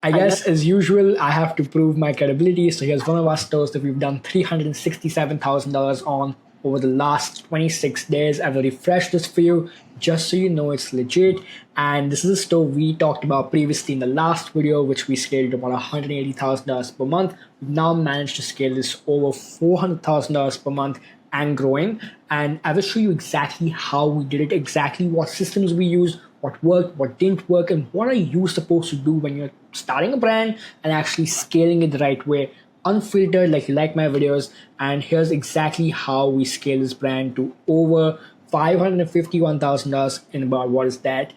I guess as usual, I have to prove my credibility. So here's one of our stores that we've done $367,000 on over the last 26 days. I will refresh this for you just so you know it's legit. And this is a store we talked about previously in the last video, which we scaled to about $180,000 per month. We've now managed to scale this over $400,000 per month and growing. And I will show you exactly how we did it, exactly what systems we used, what worked, what didn't work, and what are you supposed to do when you're starting a brand and actually scaling it the right way, unfiltered, like you like my videos. And here's exactly how we scale this brand to over $551,000 in about, what is that,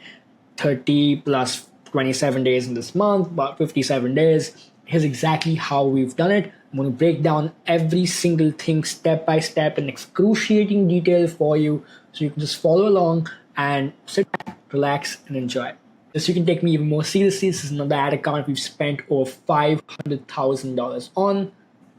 30 plus 27 days in this month, about 57 days. Here's exactly how we've done it. I'm going to break down every single thing step by step in excruciating detail for you so you can just follow along and sit back, relax, and enjoy. Just so you can take me even more seriously, this is another ad account we've spent over $500,000 on.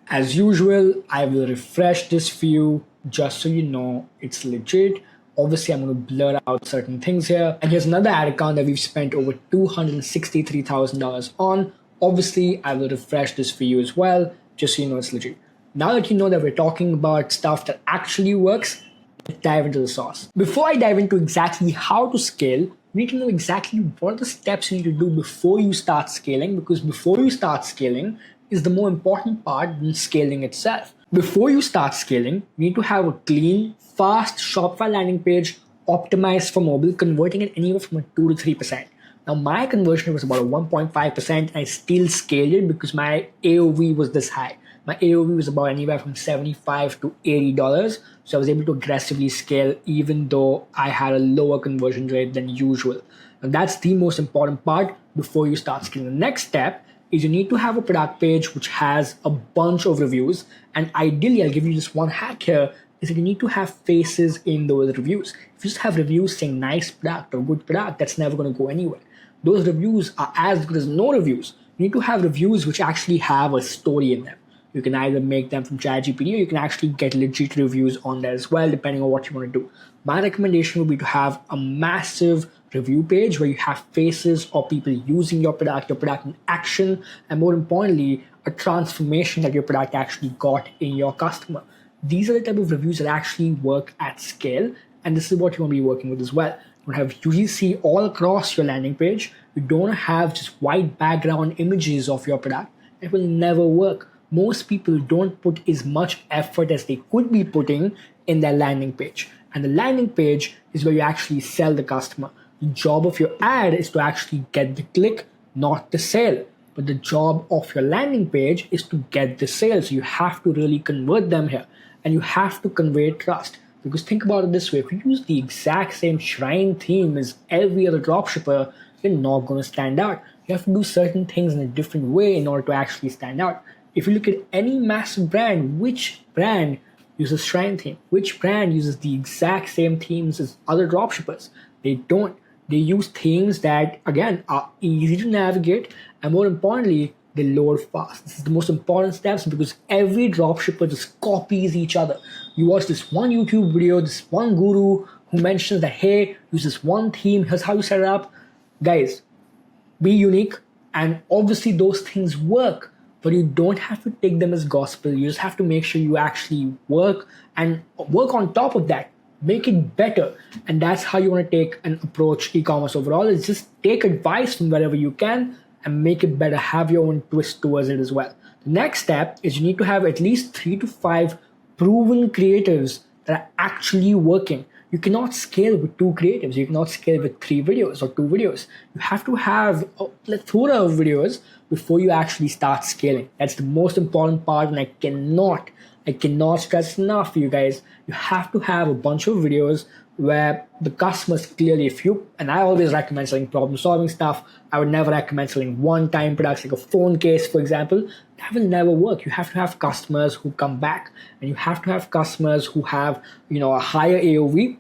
As usual, I will refresh this for you just so you know it's legit. Obviously, I'm going to blur out certain things here. And here's another ad account that we've spent over $263,000 on. Obviously, I will refresh this for you as well, just so you know it's legit. Now that you know that we're talking about stuff that actually works, let's dive into the sauce. Before I dive into exactly how to scale, you need to know exactly what are the steps you need to do before you start scaling, because before you start scaling is the more important part than scaling itself. Before you start scaling, you need to have a clean, fast Shopify landing page optimized for mobile, converting it anywhere from a 2 to 3%. Now my conversion was about a 1.5%, and I still scaled it because my AOV was this high. My AOV was about anywhere from $75 to $80. So I was able to aggressively scale even though I had a lower conversion rate than usual. And that's the most important part before you start scaling. The next step is you need to have a product page which has a bunch of reviews. And ideally, I'll give you just one hack here, is that you need to have faces in those reviews. If you just have reviews saying nice product or good product, that's never going to go anywhere. Those reviews are as good as no reviews. You need to have reviews which actually have a story in them. You can either make them from ChatGPT or you can actually get legit reviews on there as well, depending on what you want to do. My recommendation would be to have a massive review page where you have faces of people using your product in action, and more importantly, a transformation that your product actually got in your customer. These are the type of reviews that actually work at scale, and this is what you want to be working with as well. You have UGC all across your landing page. You don't have just white background images of your product. It will never work. Most people don't put as much effort as they could be putting in their landing page. And the landing page is where you actually sell the customer. The job of your ad is to actually get the click, not the sale. But the job of your landing page is to get the sale. So you have to really convert them here. And you have to convey trust. Because think about it this way, if you use the exact same shrine theme as every other dropshipper, you're not going to stand out. You have to do certain things in a different way in order to actually stand out. If you look at any massive brand, which brand uses shrine theme? Which brand uses the exact same themes as other dropshippers? They don't. They use themes that, again, are easy to navigate, and more importantly, they load fast. This is the most important steps because every dropshipper just copies each other. You watch this one YouTube video, this one guru who mentions that, hey, use this one theme, here's how you set it up. Guys, be unique, and obviously those things work, but you don't have to take them as gospel. You just have to make sure you actually work and work on top of that. Make it better. And that's how you want to take and approach e-commerce overall, is just take advice from wherever you can and make it better. Have your own twist towards it as well. The next step is you need to have at least 3 to 5 proven creatives that are actually working. You cannot scale with 2 creatives. You cannot scale with 3 videos or 2 videos. You have to have a plethora of videos before you actually start scaling. That's the most important part, and I cannot stress enough for you guys. You have to have a bunch of videos where the customers clearly, and I always recommend selling problem solving stuff. I would never recommend selling one-time products like a phone case, for example. That will never work. You have to have customers who come back, and you have to have customers who have, a higher AOV.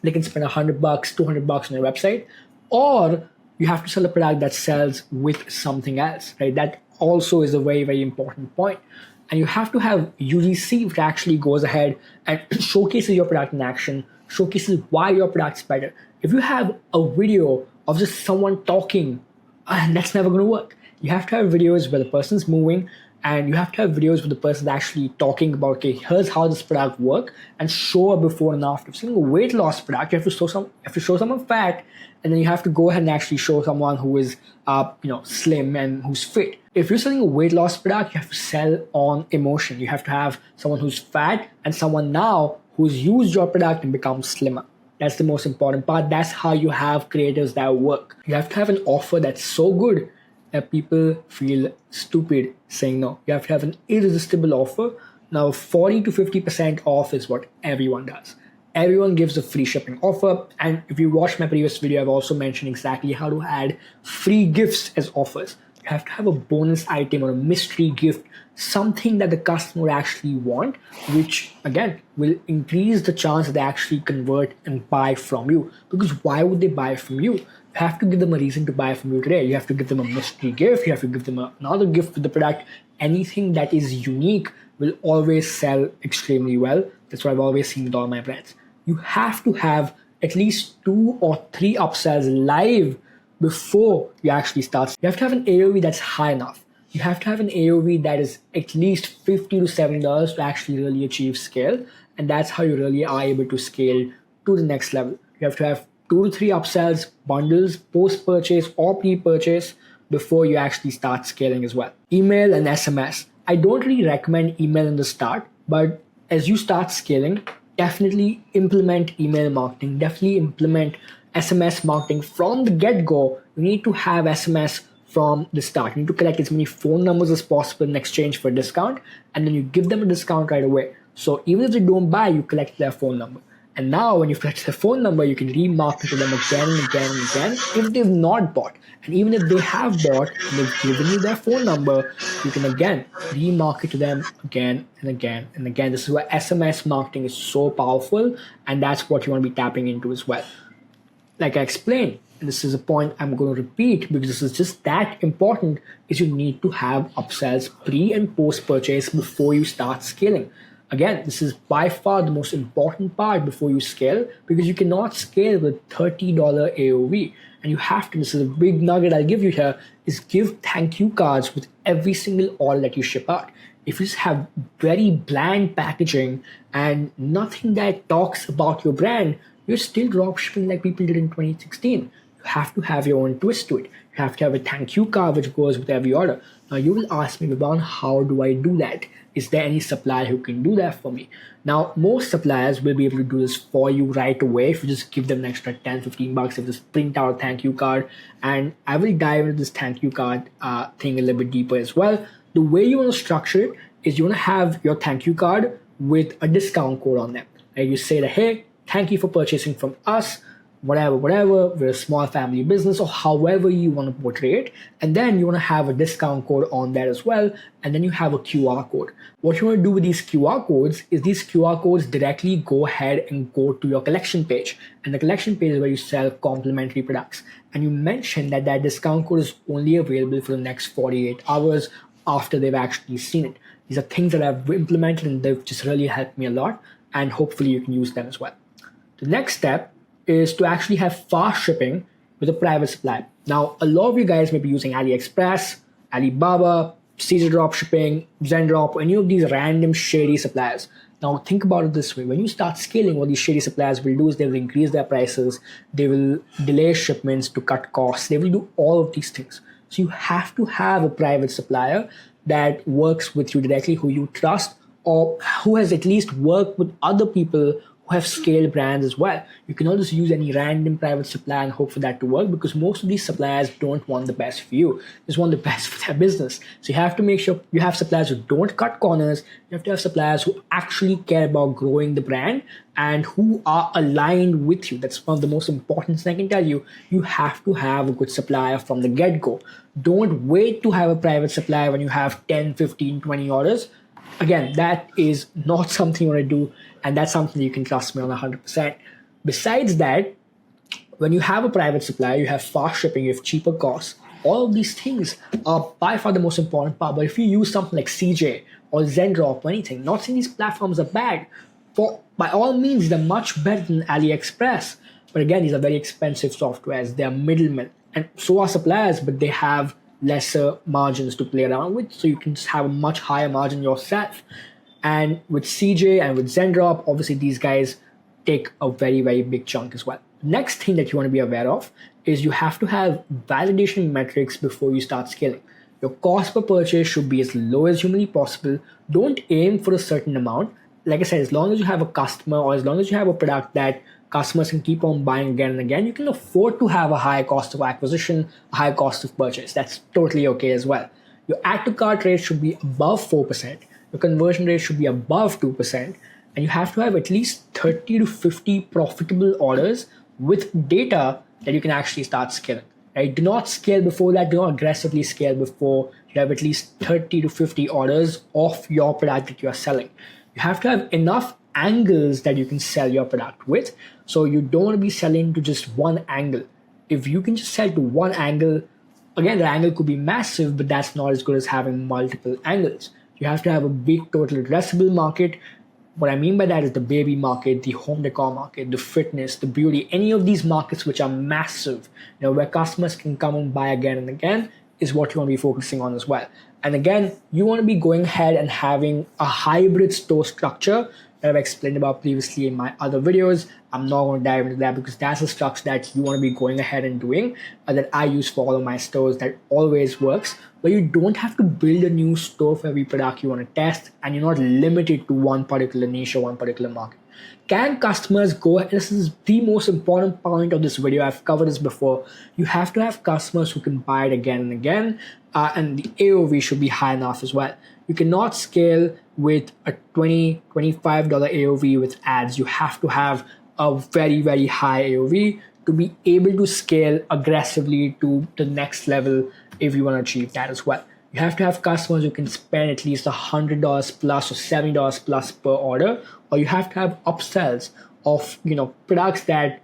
They can spend $100, $200 on your website, or you have to sell a product that sells with something else, right? That also is a very, very important point. And you have to have UGC, which actually goes ahead and showcases your product in action, showcases why your product's better. If you have a video of just someone talking, that's never going to work. You have to have videos where the person's moving, and you have to have videos where the person's actually talking about, okay, here's how this product works, and show a before and after. If you're selling a weight loss product, you have to show someone fat, and then you have to go ahead and actually show someone who is slim and who's fit. If you're selling a weight loss product, you have to sell on emotion. You have to have someone who's fat and someone now who's used your product and become slimmer. That's the most important part. That's how you have creators that work. You have to have an offer that's so good that people feel stupid saying no. You have to have an irresistible offer. Now, 40 to 50% off is what everyone does. Everyone gives a free shipping offer. And if you watch my previous video, I've also mentioned exactly how to add free gifts as offers. You have to have a bonus item or a mystery gift, something that the customer actually want, which again will increase the chance that they actually convert and buy from you. Because why would they buy from you? You have to give them a reason to buy from you today. You have to give them a mystery gift. You have to give them another gift with the product. Anything that is unique will always sell extremely well. That's what I've always seen with all my brands. You have to have at least 2 or 3 upsells live before you actually start. You have to have an AOV that's high enough. You have to have an AOV that is at least $50 to $70 to actually really achieve scale. And that's how you really are able to scale to the next level. You have to have 2 to 3 upsells, bundles, post-purchase or pre-purchase before you actually start scaling as well. Email and SMS. I don't really recommend email in the start, but as you start scaling, definitely implement email marketing, definitely implement SMS marketing from the get-go. You need to have SMS from the start. You need to collect as many phone numbers as possible in exchange for a discount, and then you give them a discount right away. So even if they don't buy, you collect their phone number. And now when you collect their phone number, you can remarket to them again and again and again if they've not bought. And even if they have bought and they've given you their phone number, you can again remarket to them again and again and again. This is why SMS marketing is so powerful, and that's what you want to be tapping into as well. Like I explained, and this is a point I'm going to repeat because this is just that important, is you need to have upsells pre and post purchase before you start scaling. Again, this is by far the most important part before you scale, because you cannot scale with $30 AOV. And you have to, this is a big nugget I'll give you here, is give thank you cards with every single order that you ship out. If you just have very bland packaging and nothing that talks about your brand, you're still dropshipping like people did in 2016. You have to have your own twist to it. You have to have a thank you card which goes with every order. Now you will ask me, Vibhan, how do I do that? Is there any supplier who can do that for me? Now, most suppliers will be able to do this for you right away if you just give them an extra 10, 15 bucks, if you just print out a thank you card. And I will dive into this thank you card thing a little bit deeper as well. The way you want to structure it is you want to have your thank you card with a discount code on them. Like you say that, hey, thank you for purchasing from us, whatever, we're a small family business, or however you want to portray it. And then you want to have a discount code on that as well. And then you have a QR code. What you want to do with these QR codes is these QR codes directly go ahead and go to your collection page. And the collection page is where you sell complementary products. And you mentioned that that discount code is only available for the next 48 hours after they've actually seen it. These are things that I've implemented and they've just really helped me a lot. And hopefully you can use them as well. The next step is to actually have fast shipping with a private supply. Now, a lot of you guys may be using AliExpress, Alibaba, Caesar Dropshipping, Zendrop, any of these random shady suppliers. Now, think about it this way. When you start scaling, what these shady suppliers will do is they will increase their prices, they will delay shipments to cut costs, they will do all of these things. So you have to have a private supplier that works with you directly, who you trust, or who has at least worked with other people who have scaled brands as well. You cannot just use any random private supplier and hope for that to work, because most of these suppliers don't want the best for you. They just want the best for their business. So you have to make sure you have suppliers who don't cut corners. You have to have suppliers who actually care about growing the brand and who are aligned with you. That's one of the most important things I can tell you. You have to have a good supplier from the get-go. Don't wait to have a private supplier when you have 10, 15, 20 orders. Again, that is not something you want to do, and that's something you can trust me on 100%. Besides that, when you have a private supplier, you have fast shipping, you have cheaper costs. All of these things are by far the most important part. But if you use something like CJ or Zendrop or anything, not saying these platforms are bad. By all means, they're much better than AliExpress. But again, these are very expensive softwares. They are middlemen. And so are suppliers, but they have lesser margins to play around with, so you can just have a much higher margin yourself. And with CJ and with Zendrop, obviously these guys take a very, very big chunk as well. Next thing that you want to be aware of is you have to have validation metrics before you start scaling. Your cost per purchase should be as low as humanly possible. Don't aim for a certain amount. Like I said, as long as you have a customer or as long as you have a product that customers can keep on buying again and again, you can afford to have a high cost of acquisition, a high cost of purchase. That's totally okay as well. Your add to cart rate should be above 4%. Your conversion rate should be above 2%. And you have to have at least 30 to 50 profitable orders with data that you can actually start scaling. Right? Do not scale before that. Do not aggressively scale before you have at least 30 to 50 orders of your product that you are selling. You have to have enough angles that you can sell your product with. So you don't want to be selling to just one angle. If you can just sell to one angle, again, the angle could be massive, but that's not as good as having multiple angles. You have to have a big total addressable market. What I mean by that is the baby market, the home decor market, the fitness, the beauty, any of these markets which are massive, where customers can come and buy again and again, is what you want to be focusing on as well. And again, you want to be going ahead and having a hybrid store structure that I've explained about previously in my other videos. I'm not going to dive into that because that's a structure that you want to be going ahead and doing, that I use for all of my stores, that always works, where you don't have to build a new store for every product you want to test, and you're not limited to one particular niche or one particular market. Can customers go, this is the most important point of this video, I've covered this before, you have to have customers who can buy it again and again, and the AOV should be high enough as well. You cannot scale with a $20, $25 AOV with ads. You have to have a very, very high AOV to be able to scale aggressively to the next level if you want to achieve that as well. You have to have customers who can spend at least $100 plus or $70 plus per order, or you have to have upsells of products that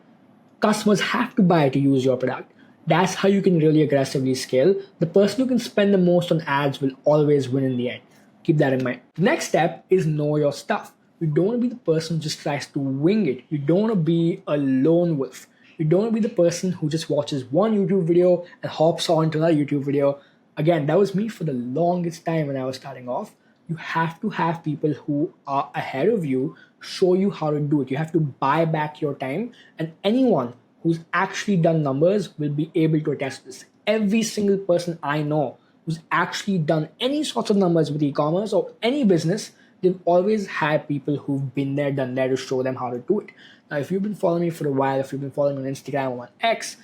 customers have to buy to use your product. That's how you can really aggressively scale. The person who can spend the most on ads will always win in the end. Keep that in mind. The next step is know your stuff. You don't want to be the person who just tries to wing it. You don't want to be a lone wolf. You don't want to be the person who just watches one YouTube video and hops on to another YouTube video. Again, that was me for the longest time when I was starting off. You have to have people who are ahead of you show you how to do it. You have to buy back your time, and anyone who's actually done numbers will be able to attest to this. Every single person I know who's actually done any sorts of numbers with e-commerce or any business, they've always had people who've been there, done that to show them how to do it. Now, if you've been following me for a while, if you've been following me on Instagram or on X,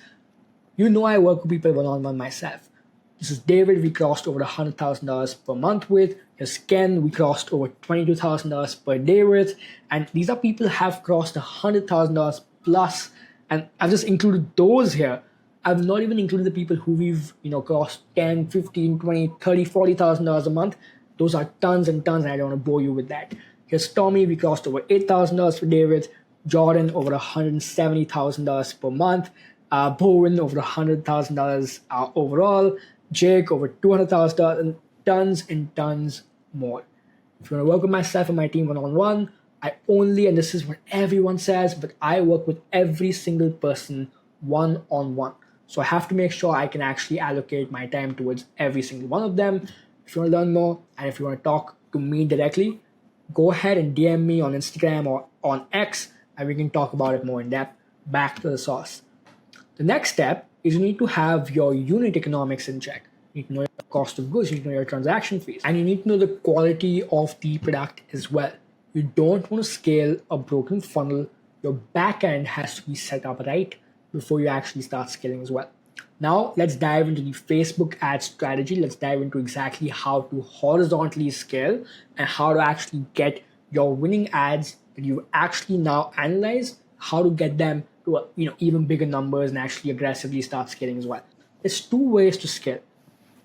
you know I work with people one-on-one myself. This is David, we crossed over $100,000 per month with. Here's Ken, we crossed over $22,000 per day with. And these are people who have crossed $100,000 plus. And I've just included those here. I've not even included the people who we've crossed 10, 15, 20, 30, $40,000 a month. Those are tons and tons, and I don't want to bore you with that. Here's Tommy, we crossed over $8,000 per day with. Jordan, over $170,000 per month. Bowen, over $100,000 overall. Jake, over $200,000, and tons and tons more. If you want to work with myself and my team one-on-one, I only, and this is what everyone says, but I work with every single person one-on-one. So I have to make sure I can actually allocate my time towards every single one of them. If you want to learn more and if you want to talk to me directly, go ahead and DM me on Instagram or on X, and we can talk about it more in depth. Back to the sauce. The next step is you need to have your unit economics in check. You need to know your cost of goods, you need to know your transaction fees, and you need to know the quality of the product as well. You don't want to scale a broken funnel. Your backend has to be set up right before you actually start scaling as well. Now, let's dive into the Facebook ad strategy. Let's dive into exactly how to horizontally scale and how to actually get your winning ads that you actually now analyze, how to get them to even bigger numbers and actually aggressively start scaling as well. There's two ways to scale.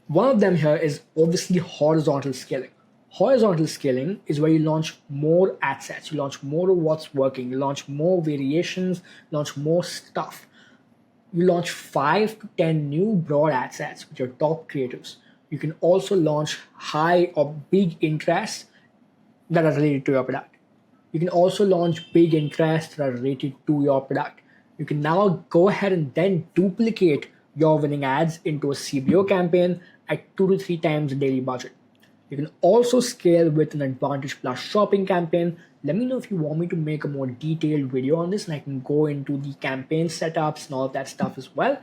One of them here is obviously horizontal scaling. Horizontal scaling is where you launch more ad sets, you launch more of what's working, you launch more variations, launch more stuff. You launch 5 to 10 new broad ad sets with your top creatives. You can also launch high or big interests that are related to your product. You can also launch big interests that are related to your product. You can now go ahead and then duplicate your winning ads into a CBO campaign at 2 to 3 times the daily budget. You can also scale with an Advantage Plus shopping campaign. Let me know if you want me to make a more detailed video on this, and I can go into the campaign setups and all of that stuff as well.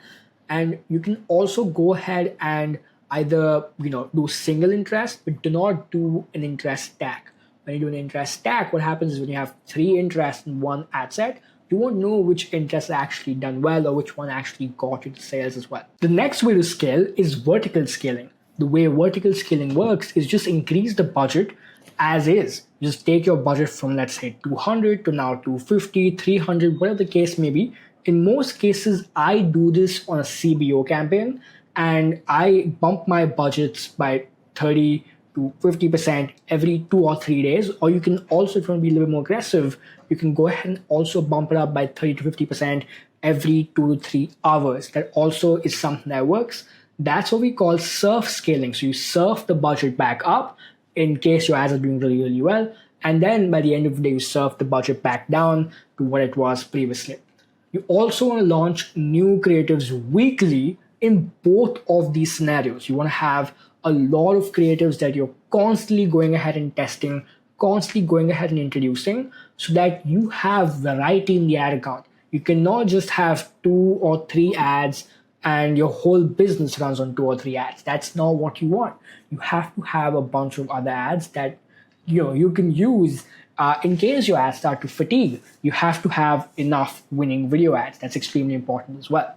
And you can also go ahead and either do single interest, but do not do an interest stack. When you do an interest stack, what happens is when you have 3 interests in one ad set, you won't know which interest actually done well or which one actually got you the sales as well. The next way to scale is vertical scaling. The way vertical scaling works is just increase the budget as is. Just take your budget from, let's say, 200 to now 250, 300, whatever the case may be. In most cases, I do this on a CBO campaign, and I bump my budgets by 30 to 50% every 2 or 3 days. Or you can also, if you want to be a little bit more aggressive, you can go ahead and also bump it up by 30 to 50% every 2 to 3 hours. That also is something that works. That's what we call surf scaling. So you surf the budget back up in case your ads are doing really, really well. And then by the end of the day, you surf the budget back down to what it was previously. You also want to launch new creatives weekly in both of these scenarios. You want to have a lot of creatives that you're constantly going ahead and testing, constantly going ahead and introducing, so that you have variety in the ad account. You cannot just have 2 or 3 ads and your whole business runs on 2 or 3 ads. That's not what you want. You have to have a bunch of other ads that you can use in case your ads start to fatigue. You have to have enough winning video ads. That's extremely important as well.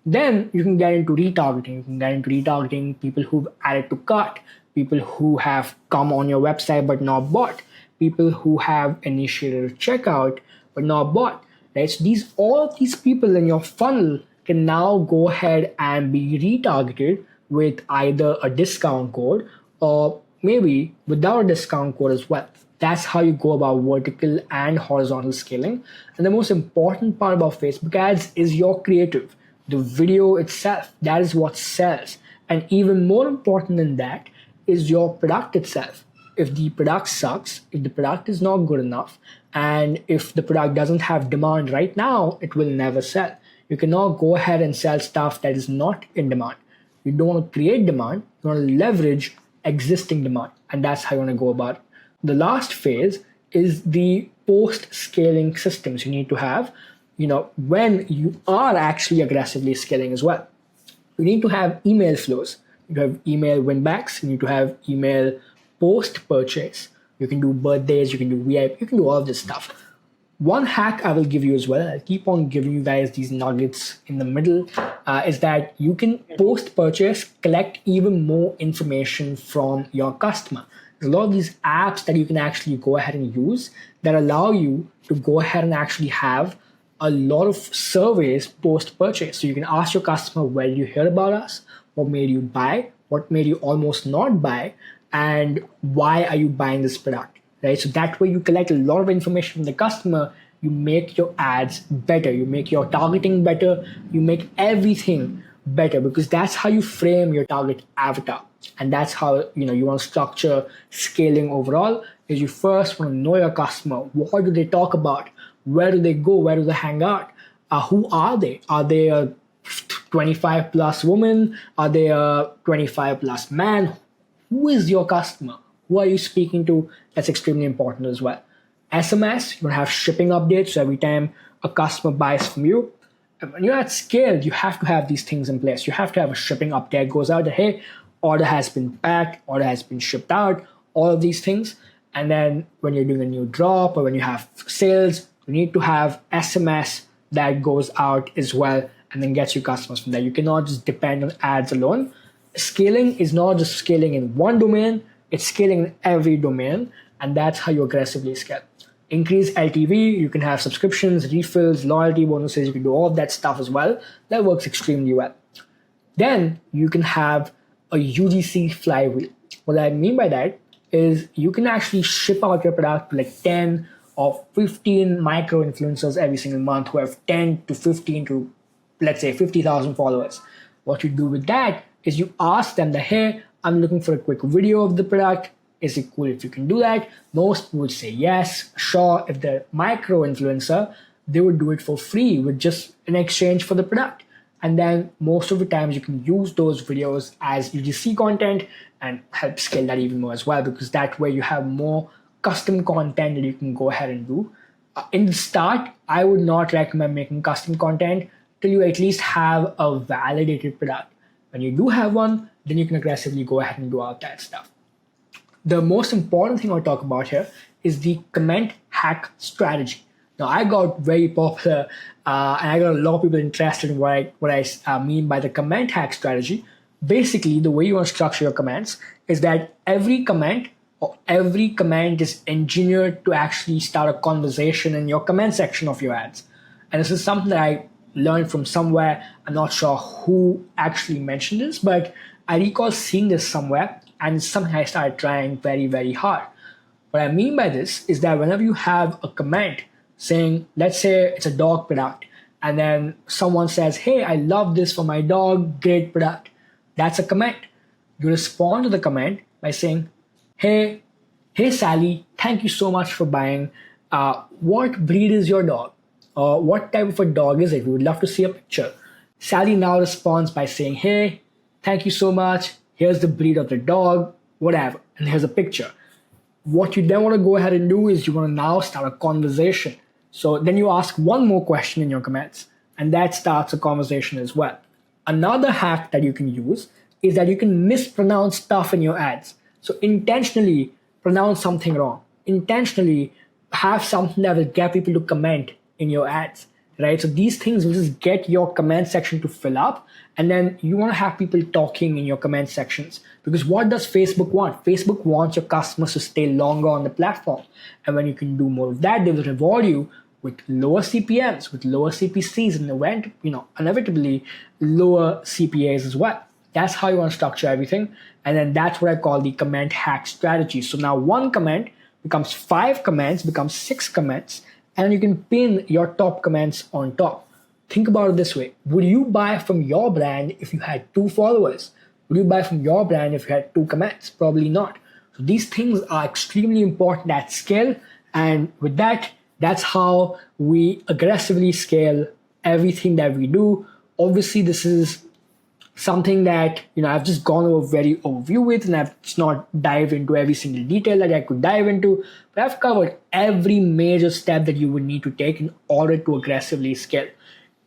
Then you can get into retargeting. You can get into retargeting people who've added to cart, people who have come on your website but not bought, people who have initiated a checkout but not bought. Right? So all of these people in your funnel can now go ahead and be retargeted with either a discount code or maybe without a discount code as well. That's how you go about vertical and horizontal scaling. And the most important part about Facebook ads is your creative. The video itself, that is what sells. And even more important than that is your product itself. If the product sucks, if the product is not good enough, and if the product doesn't have demand right now, it will never sell. You cannot go ahead and sell stuff that is not in demand. You don't want to create demand, you want to leverage existing demand. And that's how you want to go about it. The last phase is the post-scaling systems you need to have, when you are actually aggressively scaling as well. You need to have email flows. You have email winbacks. You need to have email post-purchase. You can do birthdays, you can do VIP, you can do all of this stuff. One hack I will give you as well, I'll keep on giving you guys these nuggets in the middle, is that you can post-purchase collect even more information from your customer. There's a lot of these apps that you can actually go ahead and use that allow you to go ahead and actually have a lot of surveys post-purchase. So you can ask your customer, where did you hear about us? What made you buy? What made you almost not buy? And why are you buying this product? Right? So that way you collect a lot of information from the customer, you make your ads better, you make your targeting better, you make everything better, because that's how you frame your target avatar. And that's how you want to structure scaling overall, is you first want to know your customer. What do they talk about? Where do they go? Where do they hang out? Who are they? Are they a 25 plus woman? Are they a 25 plus man? Who is your customer? Who are you speaking to? That's extremely important as well. SMS, you want to have shipping updates. So every time a customer buys from you, when you're at scale, you have to have these things in place. You have to have a shipping update goes out that, hey, order has been packed, order has been shipped out, all of these things. And then when you're doing a new drop or when you have sales, you need to have SMS that goes out as well and then gets you customers from there. You cannot just depend on ads alone. Scaling is not just scaling in one domain, it's scaling in every domain, and that's how you aggressively scale. Increase LTV, you can have subscriptions, refills, loyalty bonuses, you can do all of that stuff as well. That works extremely well. Then you can have a UGC flywheel. What I mean by that is you can actually ship out your product to like 10 or 15 micro influencers every single month who have 10 to 15 to, let's say, 50,000 followers. What you do with that is you ask them that, hey, I'm looking for a quick video of the product. Is it cool if you can do that? Most would say yes, sure. If they're micro influencer, they would do it for free with just an exchange for the product. And then most of the times you can use those videos as UGC content and help scale that even more as well, because that way you have more custom content that you can go ahead and do. In the start, I would not recommend making custom content till you at least have a validated product. When you do have one, then you can aggressively go ahead and do all that stuff. The most important thing I'll talk about here is the comment hack strategy. Now, I got very popular and I got a lot of people interested in what I mean by the comment hack strategy. Basically, the way you want to structure your comments is that every comment is engineered to actually start a conversation in your comment section of your ads. And this is something that I learned from somewhere. I'm not sure who actually mentioned this, but I recall seeing this somewhere, and it's something I started trying very, very hard. What I mean by this is that whenever you have a comment saying, let's say it's a dog product, and then someone says, hey, I love this for my dog, great product. That's a comment. You respond to the comment by saying, hey Sally, thank you so much for buying. What breed is your dog? Or what type of a dog is it? We would love to see a picture. Sally now responds by saying, hey, thank you so much. Here's the breed of the dog, whatever. And here's a picture. What you then want to go ahead and do is you want to now start a conversation. So then you ask one more question in your comments, and that starts a conversation as well. Another hack that you can use is that you can mispronounce stuff in your ads. So intentionally pronounce something wrong. Intentionally have something that will get people to comment in your ads, right? So these things will just get your comment section to fill up, and then you want to have people talking in your comment sections, because what does Facebook want? Facebook wants your customers to stay longer on the platform. And when you can do more of that, they will reward you with lower CPMs, with lower CPCs, and inevitably lower CPAs as well. That's how you want to structure everything. And then that's what I call the comment hack strategy. So now one comment becomes 5 comments, becomes 6 comments, and you can pin your top comments on top. Think about it this way. Would you buy from your brand if you had 2 followers? Would you buy from your brand if you had 2 comments? Probably not. So these things are extremely important at scale. And with that, that's how we aggressively scale everything that we do. Obviously, this is something that I've just gone over very overview with, and I've just not dived into every single detail that I could dive into, but I've covered every major step that you would need to take in order to aggressively scale.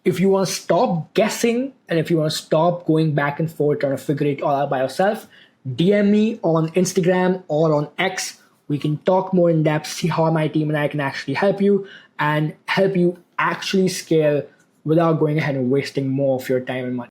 If you want to stop guessing, and if you want to stop going back and forth trying to figure it all out by yourself, DM me on Instagram or on X. We can talk more in depth, see how my team and I can actually help you and help you actually scale without going ahead and wasting more of your time and money.